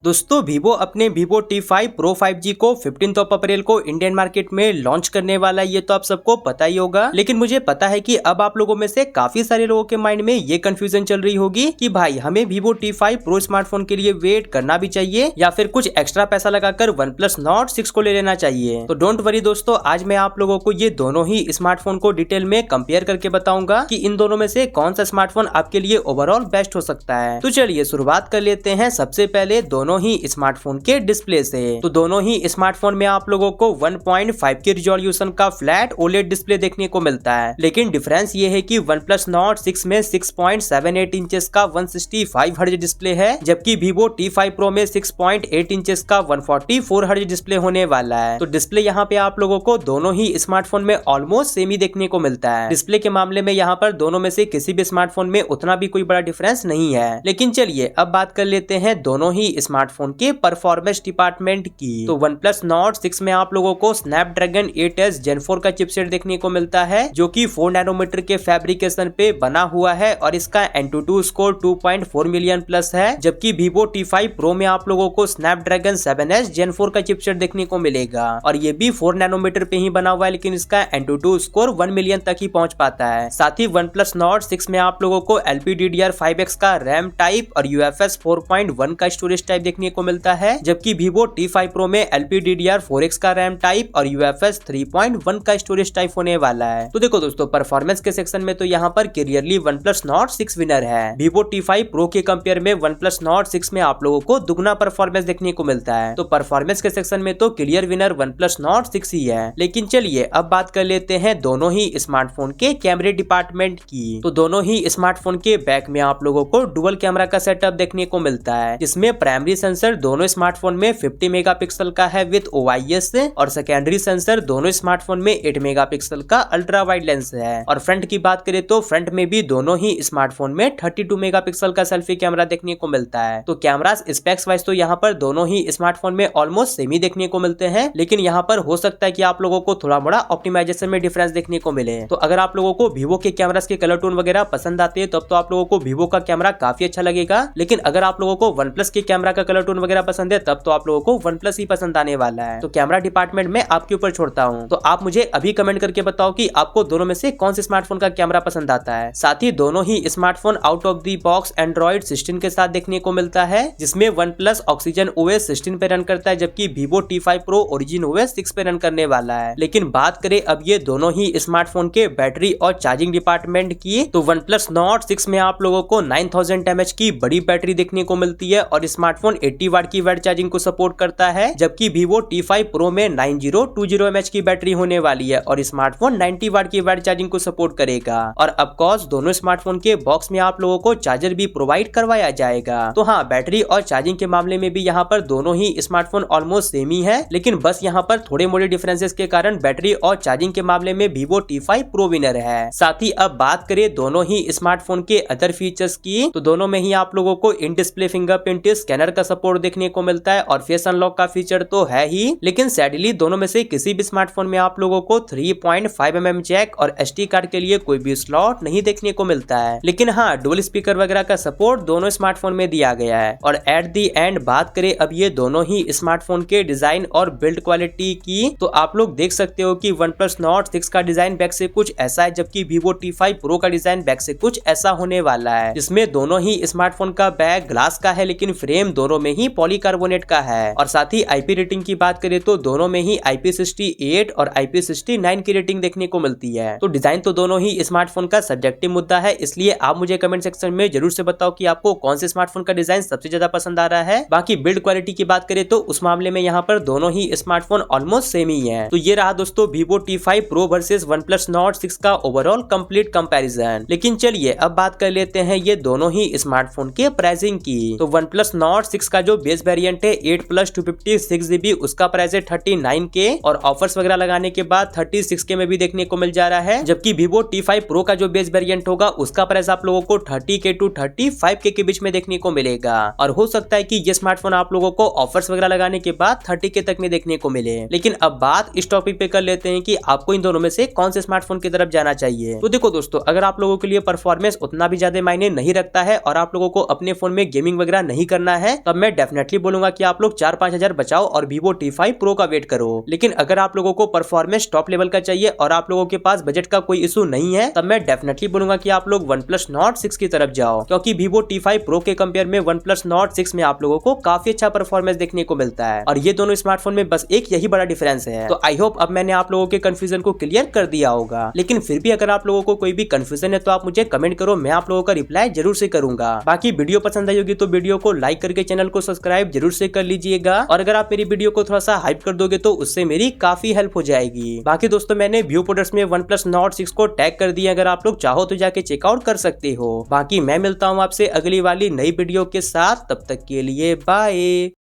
दोस्तों Vivo अपने Vivo T5 Pro 5G को 15 अप्रैल को इंडियन मार्केट में लॉन्च करने वाला है, ये तो आप सबको पता ही होगा। लेकिन मुझे पता है कि अब आप लोगों में से काफी सारे लोगों के माइंड में ये कंफ्यूजन चल रही होगी कि भाई हमें Vivo T5 Pro स्मार्टफोन के लिए वेट करना भी चाहिए या फिर कुछ एक्स्ट्रा पैसा लगाकर OnePlus Nord 6 को ले लेना चाहिए। तो डोंट वरी दोस्तों, आज मैं आप लोगों को ये दोनों ही स्मार्टफोन को डिटेल में कंपेयर करके बताऊंगा कि इन दोनों में से कौन सा स्मार्टफोन आपके लिए ओवरऑल बेस्ट हो सकता है। तो चलिए शुरुआत कर लेते हैं सबसे पहले दोनों ही स्मार्टफोन के डिस्प्ले से। तो दोनों ही स्मार्टफोन में आप लोगों को 1.5 के रिजोल्यूशन का फ्लैट OLED डिस्प्ले देखने को मिलता है। लेकिन डिफरेंस ये है कि OnePlus Nord 6 में 6.78 इंचेस का 165 हर्ट्ज डिस्प्ले है, जबकि Vivo T5 Pro में 6.8 इंचेस का 144 हर्ट्ज डिस्प्ले होने वाला है। तो डिस्प्ले यहाँ पे आप लोगों को दोनों ही स्मार्टफोन में ऑलमोस्ट सेम ही देखने को मिलता है। डिस्प्ले के मामले में यहाँ पर दोनों में से किसी भी स्मार्टफोन में उतना भी कोई बड़ा डिफरेंस नहीं है। लेकिन चलिए अब बात कर लेते हैं दोनों ही स्मार्टफोन के परफॉर्मेंस डिपार्टमेंट की। तो OnePlus Nord 6 में आप लोगों को Snapdragon 8s Gen 4 का चिपसेट देखने को मिलता है, जो कि 4 नैनोमीटर के फैब्रिकेशन पे बना हुआ है और इसका Antutu स्कोर 2.4 मिलियन प्लस है। जबकि Vivo T5 Pro में आप लोगों को Snapdragon 7s Gen 4 का चिपसेट देखने को मिलेगा और ये भी 4 नैनोमीटर पे ही बना हुआ है, लेकिन इसका Antutu स्कोर 1 मिलियन तक ही पहुंच पाता है। साथ ही OnePlus Nord 6 में आप लोगों को LPDDR5X का रैम टाइप और UFS 4.1 का स्टोरेज टाइप देखने को मिलता है, जबकि Vivo T5 Pro में LPDDR4X का रैम टाइप और UFS 3.1 का स्टोरेज टाइप होने वाला है। तो देखो दोस्तों, परफॉर्मेंस के सेक्शन में तो यहाँ पर क्लियरली OnePlus Nord 6 विनर है। Vivo T5 Pro के कंपेयर में OnePlus Nord 6 में आप लोगों को दुगना परफॉर्मेंस देखने को मिलता है। तो परफॉर्मेंस के सेक्शन में तो क्लियर विनर OnePlus Nord 6 ही है। लेकिन चलिए अब बात कर लेते हैं दोनों ही स्मार्टफोन के कैमरे डिपार्टमेंट की। तो दोनों ही स्मार्टफोन के बैक में आप लोगों को डुअल कैमरा का सेटअप देखने को मिलता है, जिसमें प्राइमरी सेंसर दोनों स्मार्टफोन में 50 मेगापिक्सल का है विद OIS और सेकेंडरी सेंसर दोनों स्मार्टफोन में 8 मेगापिक्सल का अल्ट्रा वाइड लेंस है। और फ्रंट की बात करें तो फ्रंट में भी दोनों ही स्मार्टफोन में 32 मेगापिक्सल का सेल्फी कैमरा देखने को मिलता है। तो कैमरा स्पेक्स वाइज तो यहाँ पर दोनों ही स्मार्टफोन में ऑलमोस्ट सेम ही देखने को मिलते हैं, लेकिन यहाँ पर हो सकता है कि आप लोगों को थोड़ा बड़ा ऑप्टिमाइजेशन में डिफरेंस देखने को मिले। तो अगर आप लोगों को Vivo के कैमरास के कलर टोन वगैरह पसंद आते हैं तब तो आप लोगों को Vivo का कैमरा काफी अच्छा लगेगा। लेकिन अगर आप लोगों को OnePlus के कैमरा का कलर टोन वगैरह पसंद है तब तो आप लोगों को OnePlus ही पसंद आने वाला है। तो कैमरा डिपार्टमेंट में आपके ऊपर छोड़ता हूँ। तो आप मुझे अभी कमेंट करके बताओ कि आपको दोनों में से कौन से स्मार्टफोन का कैमरा पसंद आता है। साथ ही दोनों ही smartphone out of the box Android 16 के साथ देखने को मिलता है, जिसमें OnePlus Oxygen OS 16 पे रन करता है, जबकि Vivo T5 Pro Origin OS 6 पे रन करने वाला है। लेकिन बात करें अब ये दोनों ही स्मार्टफोन के बैटरी और चार्जिंग डिपार्टमेंट की, तो OnePlus Nord 6 में आप लोगों को 9000 mAh की बड़ी बैटरी देखने को मिलती है और स्मार्टफोन 80 वाट की वाट चार्जिंग को सपोर्ट करता है, जबकि Vivo T5 Pro में 9020 mAh की बैटरी होने वाली है और स्मार्टफोन 90 वाट की वाट चार्जिंग को सपोर्ट करेगा। और ऑफ कोर्स दोनों स्मार्टफोन के बॉक्स में आप लोगों को चार्जर भी प्रोवाइड करवाया जाएगा। तो हाँ, बैटरी और चार्जिंग के मामले में भी यहाँ पर दोनों ही स्मार्टफोन ऑलमोस्ट सेम ही है, लेकिन बस यहाँ पर थोड़े मोड़े डिफरेंसेस के कारण बैटरी और चार्जिंग के मामले में Vivo T5 Pro विनर है। साथ ही अब बात करें दोनों ही स्मार्टफोन के अदर फीचर्स की, तो दोनों में ही आप लोगों को इन डिस्प्ले फिंगरप्रिंट स्कैनर का सपोर्ट देखने को मिलता है और फेस अनलॉक का फीचर तो है ही, लेकिन सैडली दोनों में से किसी भी स्मार्टफोन में आप लोगों को 3.5mm जैक और SD कार्ड के लिए कोई भी स्लॉट नहीं देखने को मिलता है। लेकिन हाँ, डुअल स्पीकर वगैरह का सपोर्ट दोनों स्मार्टफोन में दिया गया है। और एट दी एंड बात करें अब ये दोनों ही स्मार्टफोन के डिजाइन और बिल्ड क्वालिटी की, तो आप लोग देख सकते हो कि OnePlus Nord 6 का डिजाइन बैक से कुछ ऐसा है, जबकि Vivo T5 Pro का डिजाइन बैक से कुछ ऐसा होने वाला है, जिसमें दोनों ही स्मार्टफोन का बैक ग्लास का है, लेकिन फ्रेम दोनों में ही पॉलीकार्बोनेट का है। और साथ ही IP रेटिंग की बात करें तो दोनों में ही IP68 और IP69 की रेटिंग देखने को मिलती है। तो डिजाइन तो दोनों ही स्मार्टफोन का सब्जेक्टिव मुद्दा है, इसलिए आप मुझे कमेंट सेक्शन में जरूर से बताओ कि आपको कौन से स्मार्टफोन का डिजाइन सबसे ज्यादा पसंद आ रहा है। बाकी बिल्ड क्वालिटी की बात करें तो उस मामले में यहाँ पर दोनों ही स्मार्टफोन ऑलमोस्ट सेम ही है। तो ये रहा दोस्तों Vivo T5 Pro versus OnePlus Nord 6 का ओवरऑल कंप्लीट कंपैरिजन। लेकिन चलिए अब बात कर लेते हैं ये दोनों ही स्मार्टफोन के प्राइसिंग की। तो OnePlus Nord 6 का जो बेस वेरिएंट है 8+256GB उसका प्राइस है 39K और ऑफर्स वगैरह लगाने के बाद 36K में भी देखने को मिल जा रहा है, जबकि Vivo T5 Pro का जो बेस वेरिएंट होगा उसका प्राइस आप लोगों को 30K to 35K के बीच में देखने को मिलेगा। और हो सकता है कि ये स्मार्टफोन आप लोगों को ऑफर्स वगैरह लगाने के बाद 30K तक में देखने को मिले। लेकिन अब बात इस टॉपिक पे कर लेते हैं कि आपको इन दोनों में से कौन से स्मार्टफोन की तरफ जाना चाहिए। तो देखो दोस्तों, अगर आप लोगों के लिए परफॉर्मेंस उतना भी ज्यादा मायने नहीं रखता है और आप लोगों को अपने फोन में गेमिंग वगैरह नहीं करना है, तो तब मैं डेफिनेटली बोलूंगा कि आप लोग 4-5 हजार बचाओ और Vivo T5 Pro का वेट करो। लेकिन अगर आप लोगों को परफॉर्मेंस टॉप लेवल का चाहिए और आप लोगों के पास बजट का कोई इशू नहीं है, तब मैं डेफिनेटली बोलूंगा कि आप लोग OnePlus Nord 6 की तरफ जाओ, क्योंकि Vivo T5 Pro के कंपेयर में OnePlus Nord 6 में आप लोगों को काफी अच्छा परफॉर्मेंस देखने को मिलता है। और ये दोनों स्मार्टफोन में बस एक यही बड़ा डिफरेंस है। तो आई होप अब मैंने आप लोगों के कंफ्यूजन को क्लियर कर दिया होगा। लेकिन फिर भी अगर आप लोगों को कोई भी कंफ्यूजन है तो आप मुझे कमेंट करो, मैं आप लोगों का रिप्लाई जरूर से करूंगा। बाकी वीडियो पसंद आई होगी तो वीडियो को लाइक करके चैनल को सब्सक्राइब जरूर से कर लीजिएगा। और अगर आप मेरी वीडियो को थोड़ा सा हाइप कर दोगे तो उससे मेरी काफी हेल्प हो जाएगी। बाकी दोस्तों मैंने व्यू प्रोडक्ट्स में OnePlus Nord 6 को टैग कर दिया, अगर आप लोग चाहो तो जाके चेकआउट कर सकते हो। बाकी मैं मिलता हूँ आपसे अगली वाली नई वीडियो के साथ, तब तक के लिए बाय।